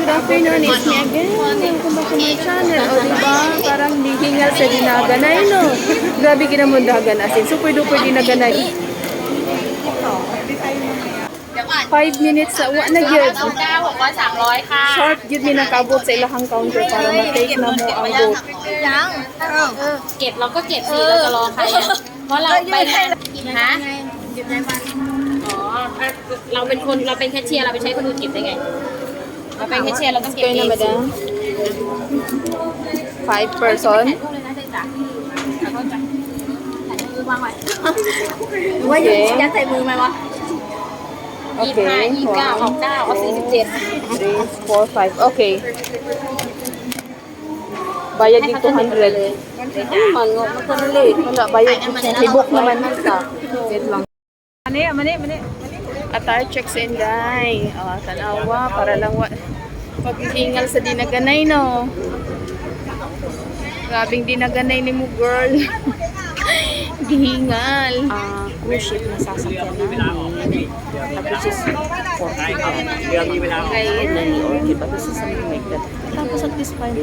good afternoon. It's me again. Welcome back to my channel. O, diba? Parang hihingal sa dinaganay, no? Grabe kinamundagan as in. Super duper dinaganay. 5 minutes sa uwa na yun. 600 ค่ะ Short yun din nakabot sa ilahang counter para ma-take na mo ang boat. เก็บเราก็เก็บสิเราจะรอใครอะเพราะเราไปฮะอ๋อเราเป็นแคชเชียร์เราไปใช้คนอื่นเก็บได้ไงเราเป็นแคชเชียร์เราต้องเก็บ Kaya เอ na, ง madam? 5 person? ว่ายัดใส่มือไหมวะ Okay. 29 29 29เอา47 3, 4, 5. Okay. Bayad yung 200. Ay, mango. Magkanali. Wala, bayad. Libok naman ka. Wait lang. Mani. Attire checks in, guys. Tanawa. Para lang paghihingal sa dinaganay, no? Grabing dinaganay ni mo, girl. Gihingal. Cruise ship na sasakyan namin. Tapos is 4 Kaya na ni Orchid. Tapos is something like that. Tapos at this point,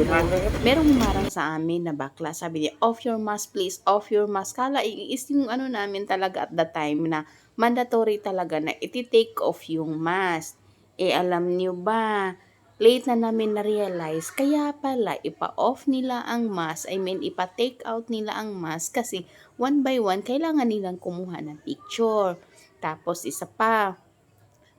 merong marang sa amin na bakla. Sabi niya, off your mask please. Off your mask. Kala, is yung ano namin talaga at the time na mandatory talaga na iti-take off yung mask. Alam niyo ba, late na namin na-realize, kaya pala ipa-off nila ang mask, ipa-take out nila ang mask kasi one by one, kailangan nilang kumuha ng picture. Tapos isa pa,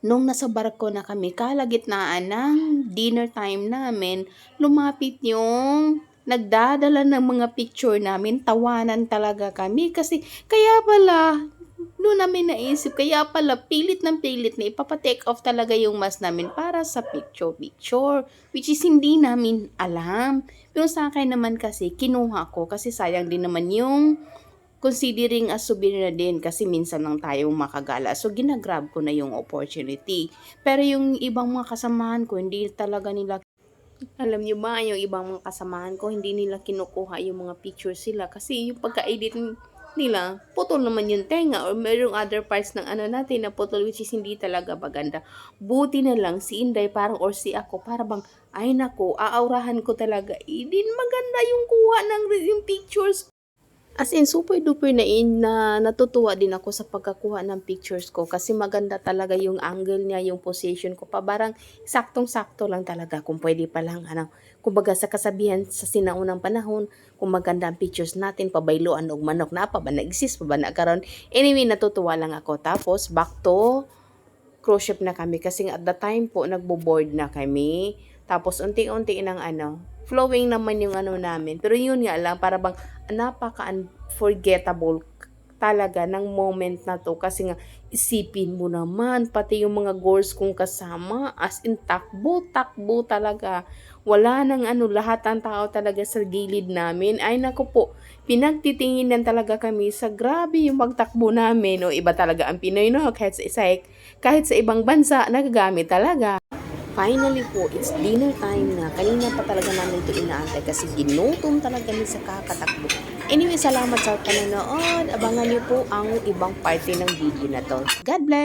nung nasa barko na kami, kalagitnaan ng dinner time namin, lumapit yung nagdadala ng mga picture namin, tawanan talaga kami kasi kaya pala, doon namin naisip, kaya pala pilit na ipapa-take off talaga yung mask namin para sa picture, which is hindi namin alam. Pero sa akin naman kasi, kinuha ko kasi sayang din naman yung considering as souvenir na din kasi minsan lang tayong makagala. So, ginagrab ko na yung opportunity. Pero yung ibang mga kasamahan ko, hindi talaga nila, alam nyo ba, yung ibang mga kasamahan ko, hindi nila kinukuha yung mga pictures sila kasi yung pagka-edit nila, putol naman yung tenga or mayroong other parts ng ano natin na putol which is hindi talaga maganda. Buti na lang si Inday parang or si ako para bang ay nako, aaurahan ko talaga. Hindi maganda yung kuha ng yung pictures. As in, super duper na natutuwa din ako sa pagkakuha ng pictures ko kasi maganda talaga yung angle niya, yung position ko. Parang saktong-sakto lang talaga kung pwede pa lang, kumbaga sa kasabihan sa sinaunang panahon, kung maganda ang pictures natin, pabayloan og manok na pa ba, na-exist pa ba na karon. Anyway, natutuwa lang ako. Tapos, back to cruise ship na kami kasi at the time po, nagbo-board na kami. Tapos, unti-unti ng flowing naman yung namin. Pero yun nga lang, para bang napaka-unforgettable talaga ng moment na to. Kasi nga, isipin mo naman, pati yung mga girls kong kasama, as in takbo talaga. Wala nang lahat ng tao talaga sa gilid namin. Ay naku po, pinagtitinginan talaga kami sa grabe yung pagtakbo namin. O iba talaga ang Pinoy, no? Kahit sa ibang bansa, nagagamit talaga. Finally po, it's dinner time na. Kanina pa talaga namin ito inaantay kasi ginutom talaga kami sa kakatakbo. Anyway, salamat sa panonood. Abangan niyo po ang ibang party ng video na to. God bless!